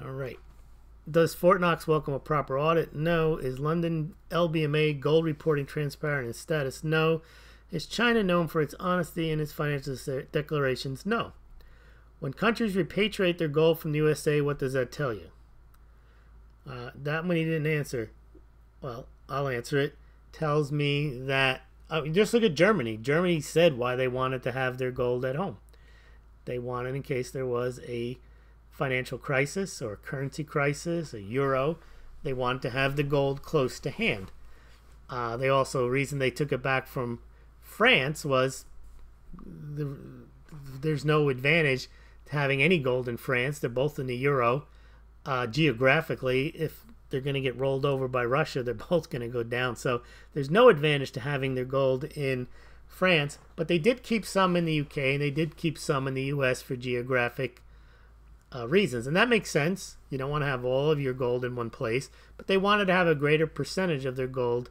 All right. Does Fort Knox welcome a proper audit? No. Is London LBMA gold reporting transparent in status? No. Is China known for its honesty in its financial declarations? No. When countries repatriate their gold from the USA, what does that tell you? That one he didn't answer. Well, I'll answer it. Tells me that, just look at Germany. Germany said why they wanted to have their gold at home. They wanted, in case there was a financial crisis or currency crisis, a euro, they wanted to have the gold close to hand. They also, reason they took it back from France was there's no advantage to having any gold in France. They're both in the euro. Geographically, if they're going to get rolled over by Russia, they're both going to go down. So there's no advantage to having their gold in France. But they did keep some in the UK, and they did keep some in the US for geographic reasons. And that makes sense. You don't want to have all of your gold in one place. But they wanted to have a greater percentage of their gold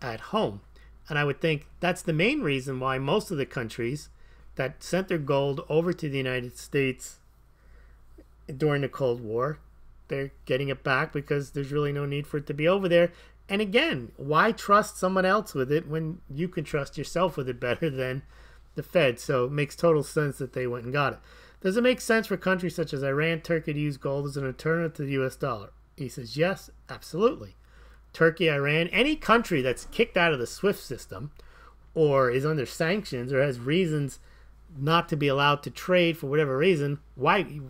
at home. And I would think that's the main reason why most of the countries that sent their gold over to the United States during the Cold War, they're getting it back because there's really no need for it to be over there. And again, why trust someone else with it when you can trust yourself with it better than the Fed? So it makes total sense that they went and got it. Does it make sense for countries such as Iran, Turkey to use gold as an alternative to the US dollar? He says, yes, absolutely. Turkey, Iran, any country that's kicked out of the SWIFT system or is under sanctions or has reasons not to be allowed to trade for whatever reason, why,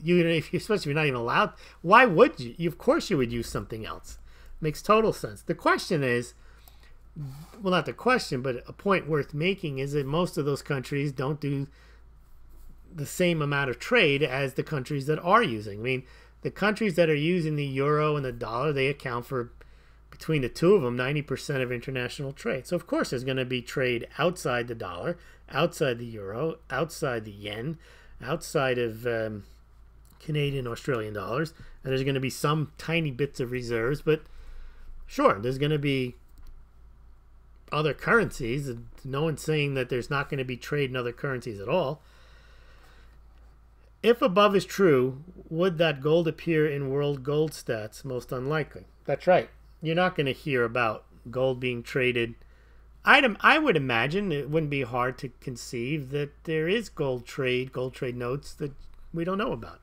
especially if you're not even allowed, why would you? Of course you would use something else. Makes total sense. The question is, well, not the question, but a point worth making is that most of those countries don't do the same amount of trade as the countries that are using. I mean, the countries that are using the euro and the dollar, they account for, between the two of them, 90% of international trade. So, of course, there's going to be trade outside the dollar, outside the euro, outside the yen, outside of Canadian, Australian dollars. And there's going to be some tiny bits of reserves. But, sure, there's going to be other currencies. No one's saying that there's not going to be trade in other currencies at all. If above is true, would that gold appear in world gold stats? Most unlikely. That's right. You're not going to hear about gold being traded. I would imagine it wouldn't be hard to conceive that there is gold trade notes that we don't know about.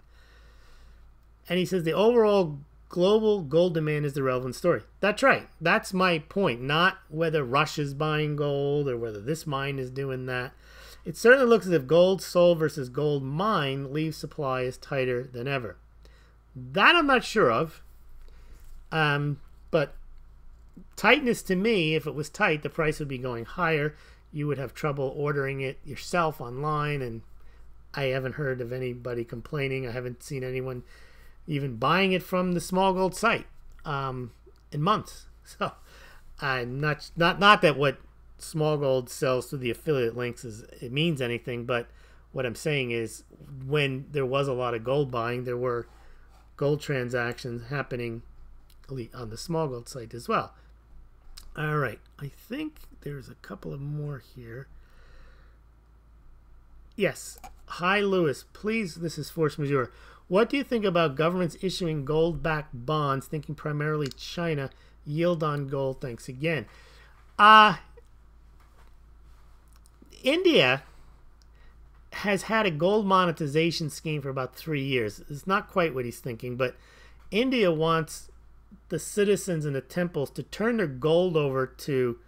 And he says the overall global gold demand is the relevant story. That's right. That's my point. Not whether Russia's buying gold or whether this mine is doing that. It certainly looks as if gold sold versus gold mined leaves supply is tighter than ever. That I'm not sure of. But tightness to me, if it was tight, the price would be going higher. You would have trouble ordering it yourself online, and I haven't heard of anybody complaining. I haven't seen anyone even buying it from the Smaulgld site in months. So I'm not that what Smaulgld sells through the affiliate links it means anything, but What I'm saying is, when there was a lot of gold buying, there were gold transactions happening on the Smaulgld site as well. All right, I think there's a couple of more here. Yes. Hi, Lewis. Please, this is force majeure. What do you think about governments issuing gold-backed bonds, thinking primarily China, yield on gold? Thanks again. India has had a gold monetization scheme for about 3 years. It's not quite what he's thinking, but India wants the citizens and the temples to turn their gold over to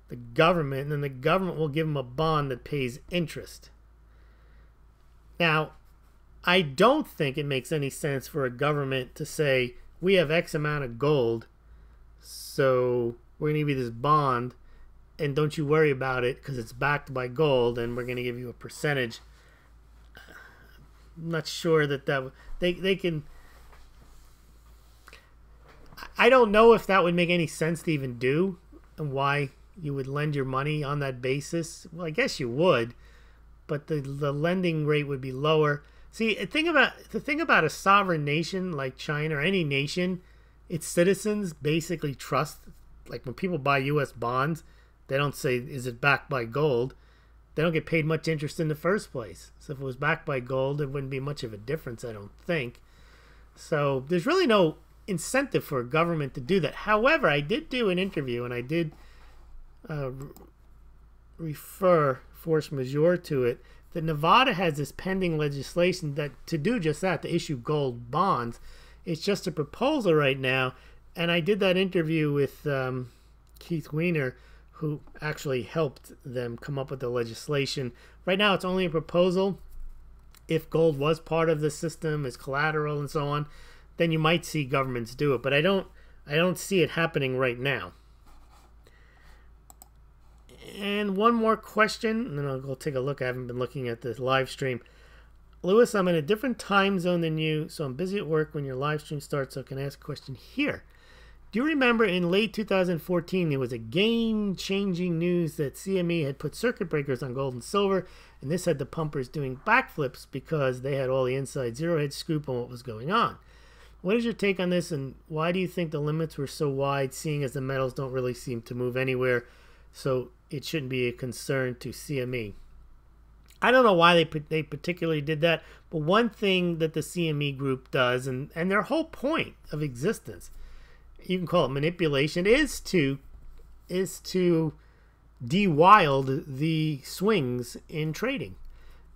the government, and then the government will give them a bond that pays interest. Now, I don't think it makes any sense for a government to say, we have X amount of gold, so we're going to give you this bond, and don't you worry about it because it's backed by gold, and we're going to give you a percentage. I'm not sure that they can. I don't know if that would make any sense to even do, and why you would lend your money on that basis. Well, I guess you would, but the lending rate would be lower. See, the thing about a sovereign nation like China or any nation, its citizens basically trust. Like when people buy U.S. bonds, they don't say, is it backed by gold? They don't get paid much interest in the first place. So if it was backed by gold, it wouldn't be much of a difference, I don't think. So there's really no incentive for a government to do that. However, I did do an interview, and I did refer force majeure to it, that Nevada has this pending legislation that to do just that, to issue gold bonds. It's just a proposal right now, and I did that interview with Keith Weiner, who actually helped them come up with the legislation. Right now, it's only a proposal. If gold was part of the system as collateral and so on, then you might see governments do it, but I don't see it happening right now. And one more question, and then I'll go take a look. I haven't been looking at this live stream. Lewis, I'm in a different time zone than you, so I'm busy at work when your live stream starts, so I can ask a question here. Do you remember in late 2014 there was a game-changing news that CME had put circuit breakers on gold and silver, and this had the pumpers doing backflips because they had all the inside zero-hedge scoop on what was going on? What is your take on this, and why do you think the limits were so wide, seeing as the metals don't really seem to move anywhere, so it shouldn't be a concern to CME? I don't know why they particularly did that, but one thing that the CME group does, and their whole point of existence, you can call it manipulation, is to de-wild the swings in trading.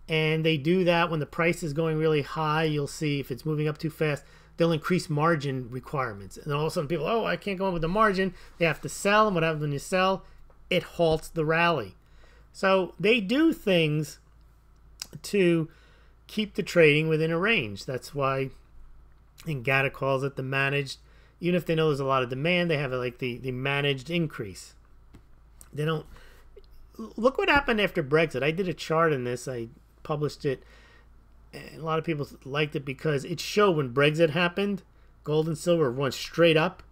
And they do that when the price is going really high. You'll see if it's moving up too fast, they'll increase margin requirements. And then all of a sudden people, oh, I can't go in with the margin. They have to sell, and what happens when you sell? It halts the rally. So they do things to keep the trading within a range. That's why Ngata calls it the managed. Even if they know there's a lot of demand, they have like the managed increase. They don't. Look what happened after Brexit. I did a chart in this. I published it. And a lot of people liked it because it showed when Brexit happened, gold and silver went straight up.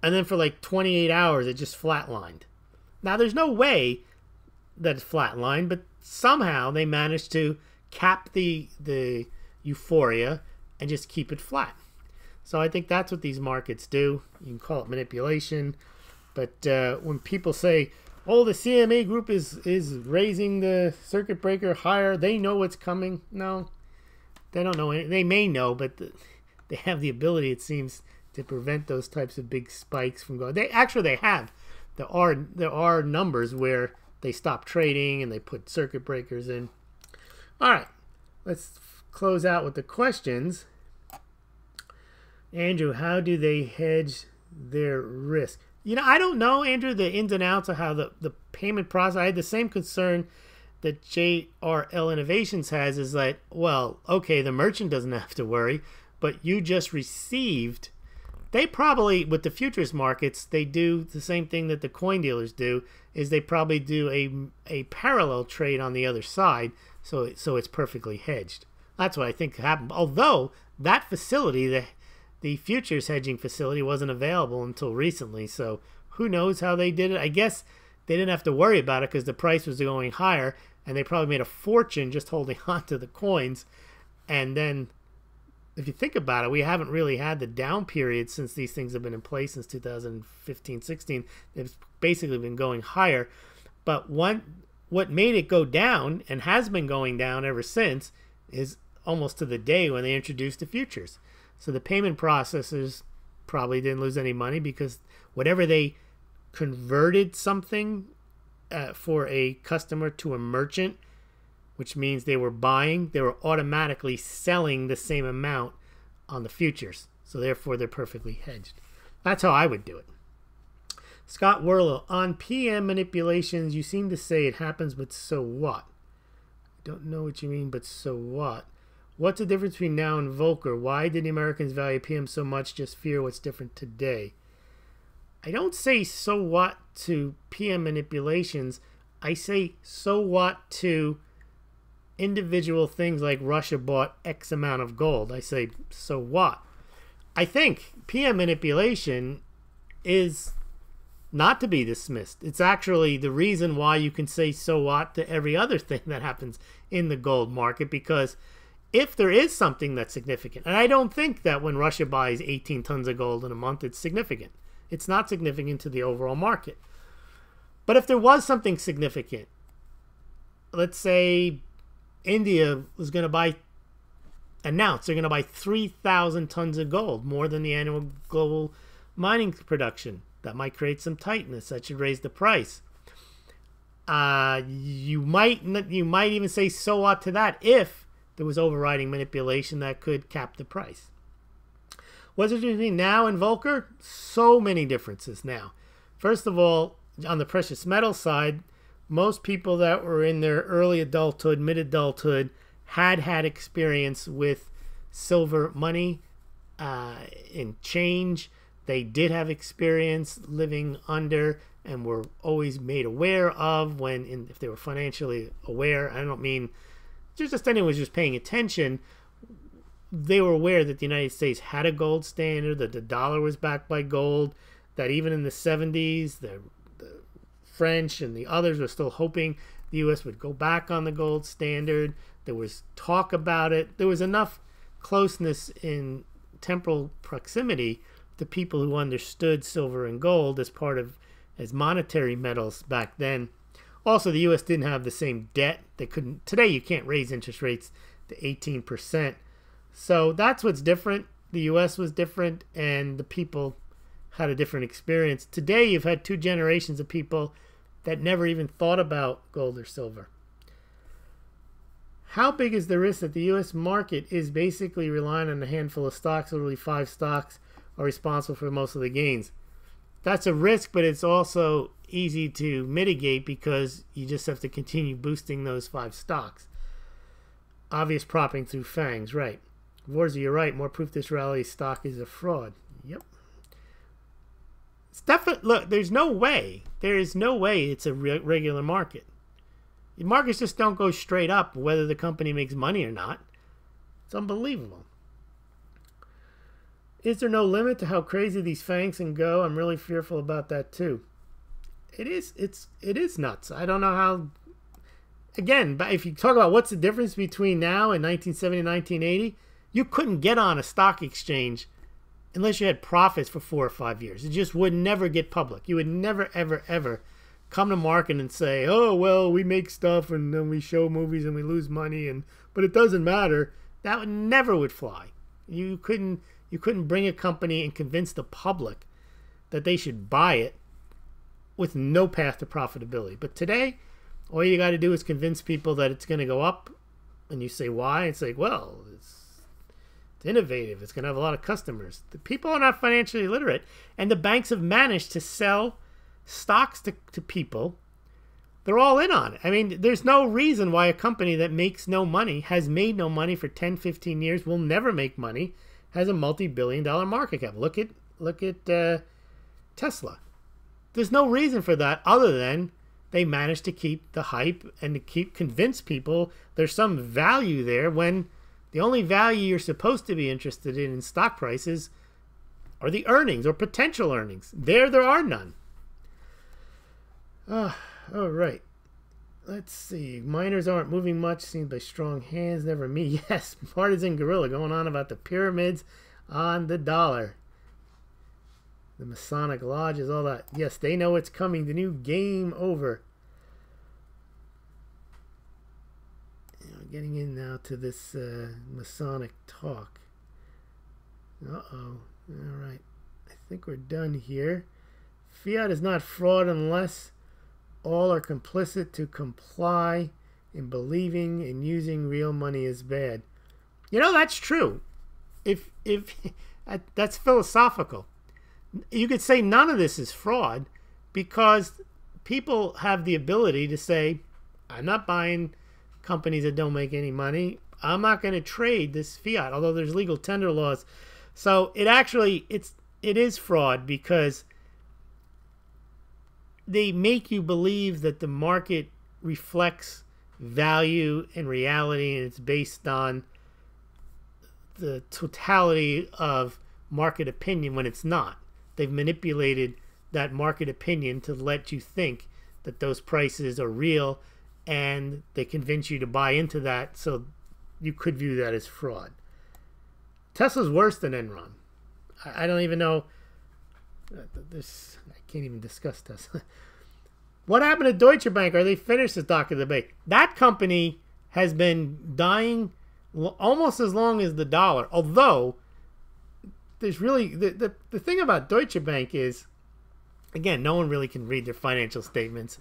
And then for like 28 hours, it just flatlined. Now, there's no way that it's flatlined, but somehow they managed to cap the euphoria and just keep it flat. So I think that's what these markets do. You can call it manipulation. But when people say, oh, the CME group is raising the circuit breaker higher, they know what's coming. No, they don't know. They may know, but they have the ability, it seems, to prevent those types of big spikes from going. They have. There are numbers where they stop trading and they put circuit breakers in. All right, let's close out with the questions. Andrew, how do they hedge their risk? You know, I don't know, Andrew, the ins and outs of how the payment process. I had the same concern that JRL Innovations has, is that, well, okay, the merchant doesn't have to worry, but you just received. They probably, with the futures markets, they do the same thing that the coin dealers do, is they probably do a parallel trade on the other side, so it's perfectly hedged. That's what I think happened. Although that facility, the futures hedging facility, wasn't available until recently, so who knows how they did it. I guess they didn't have to worry about it because the price was going higher, and they probably made a fortune just holding on to the coins. And then if you think about it, we haven't really had the down period since these things have been in place since 2015, 16. They've basically been going higher. But what made it go down and has been going down ever since is almost to the day when they introduced the futures. So the payment processors probably didn't lose any money because whatever they converted something for a customer to a merchant, which means they were buying, they were automatically selling the same amount on the futures. So therefore, they're perfectly hedged. That's how I would do it. Scott Werlow, on PM manipulations, you seem to say it happens, but so what? Don't know what you mean, but so what? What's the difference between now and Volcker? Why did the Americans value PM so much? Just fear what's different today. I don't say so what to PM manipulations. I say so what to individual things like Russia bought X amount of gold. I say, so what? I think PM manipulation is not to be dismissed. It's actually the reason why you can say so what to every other thing that happens in the gold market, because if there is something that's significant, and I don't think that when Russia buys 18 tons of gold in a month, it's significant. It's not significant to the overall market. But if there was something significant, let's say India was going to announce they're going to buy 3,000 tons of gold, more than the annual global mining production. That might create some tightness. That should raise the price. You might even say so what to that if there was overriding manipulation that could cap the price. What's the difference between now and Volcker? So many differences now. First of all, on the precious metal side, most people that were in their early adulthood, mid-adulthood, had experience with silver money in change. They did have experience living under and were always made aware of if they were financially aware. I don't mean just anyone was just paying attention. They were aware that the United States had a gold standard, that the dollar was backed by gold, that even in the 70s, the French and the others were still hoping the U.S. would go back on the gold standard. There was talk about it. There was enough closeness in temporal proximity to people who understood silver and gold as monetary metals back then. Also, the U.S. didn't have the same debt. Today you can't raise interest rates to 18%. So that's what's different. The U.S. was different, and the people had a different experience. Today you've had two generations of people that never even thought about gold or silver. How big is the risk that the U.S. market is basically relying on a handful of stocks, literally 5 stocks, are responsible for most of the gains? That's a risk, but it's also easy to mitigate because you just have to continue boosting those 5 stocks. Obvious propping through FANGs, right. Vorza, you're right. More proof this rally stock is a fraud. Yep. It's definitely, look, there's no way. There is no way it's a regular market. The markets just don't go straight up whether the company makes money or not. It's unbelievable. Is there no limit to how crazy these FANGs can go? I'm really fearful about that too. It is nuts. I don't know how. Again, but if you talk about what's the difference between now and 1970 and 1980, you couldn't get on a stock exchange unless you had profits for 4 or 5 years. It just would never get public. You would never, ever, ever come to market and say, oh, well, we make stuff and then we show movies and we lose money, but it doesn't matter. That never would fly. You couldn't bring a company and convince the public that they should buy it with no path to profitability. But today, all you got to do is convince people that it's going to go up, and you say why. It's like, well, it's innovative. It's going to have a lot of customers. The people are not financially literate, and the banks have managed to sell stocks to people. They're all in on it. I mean, there's no reason why a company that makes no money, has made no money for 10, 15 years, will never make money, has a multi-billion-dollar market cap. Look at Tesla. There's no reason for that other than they managed to keep the hype and to convince people there's some value there when the only value you're supposed to be interested in stock prices are the earnings or potential earnings. There are none. All right. Let's see. Miners aren't moving much. Seen by strong hands. Never me. Yes, partisan guerrilla going on about the pyramids on the dollar. The Masonic lodges, all that. Yes, they know it's coming. The new game over. Getting in now to this Masonic talk. Uh-oh. All right. I think we're done here. Fiat is not fraud unless all are complicit to comply in believing and using real money is bad. You know, that's true. If that's philosophical. You could say none of this is fraud because people have the ability to say, I'm not buying companies that don't make any money. I'm not going to trade this fiat, although there's legal tender laws. So it is fraud because they make you believe that the market reflects value and reality, and it's based on the totality of market opinion when it's not. They've manipulated that market opinion to let you think that those prices are real, and they convince you to buy into that, so you could view that as fraud. Tesla's worse than Enron. I don't even know. I can't even discuss Tesla. What happened to Deutsche Bank? Are they finished? The dock of the debate. That company has been dying almost as long as the dollar. Although, there's really the thing about Deutsche Bank is, again, no one really can read their financial statements,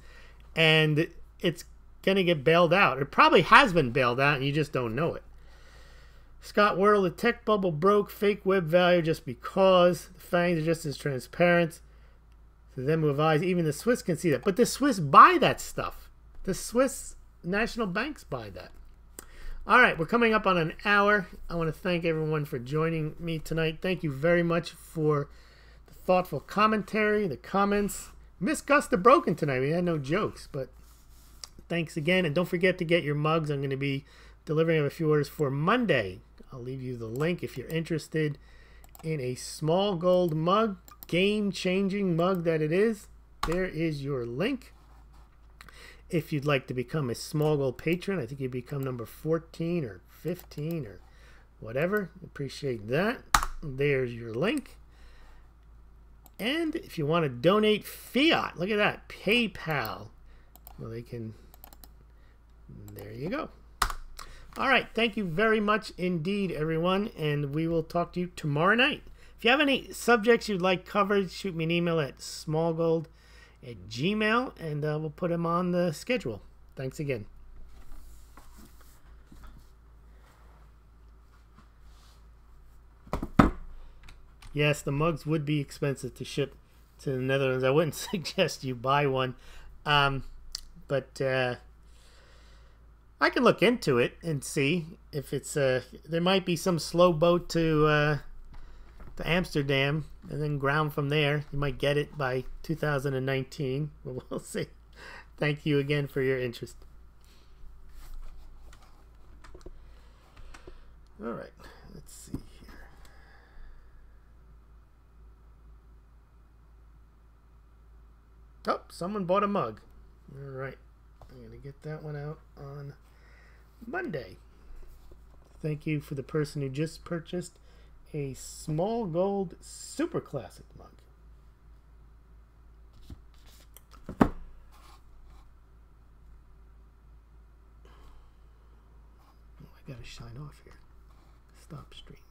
and it's going to get bailed out. It probably has been bailed out, and you just don't know it. Scott Worrell, the tech bubble broke. Fake web value just because. The FANGs are just as transparent. To them who have eyes, even the Swiss can see that. But the Swiss buy that stuff. The Swiss national banks buy that. All right, we're coming up on an hour. I want to thank everyone for joining me tonight. Thank you very much for the thoughtful commentary, the comments. Missed Gus the Broken tonight. We had no jokes, but thanks again. And don't forget to get your mugs. I'm going to be delivering a few orders for Monday. I'll leave you the link if you're interested in a Smaulgld mug, game-changing mug that it is. There is your link. If you'd like to become a Smaulgld patron, I think you become number 14 or 15 or whatever. Appreciate that. There's your link. And if you want to donate fiat, look at that, PayPal. Well, they can, there you go. All right, thank you very much indeed, everyone, and we will talk to you tomorrow night. If you have any subjects you'd like covered, shoot me an email at smaulgld@gmail.com, and we'll put them on the schedule. Thanks again. Yes, the mugs would be expensive to ship to the Netherlands. I wouldn't suggest you buy one, but I can look into it and see if it's there might be some slow boat to Amsterdam and then ground from there. You might get it by 2019. But we'll see. Thank you again for your interest. All right, let's see here. Oh, someone bought a mug. All right, I'm gonna get that one out on Monday. Thank you for the person who just purchased a Smaulgld Super Classic mug. Oh, I gotta shine off here. Stop stream.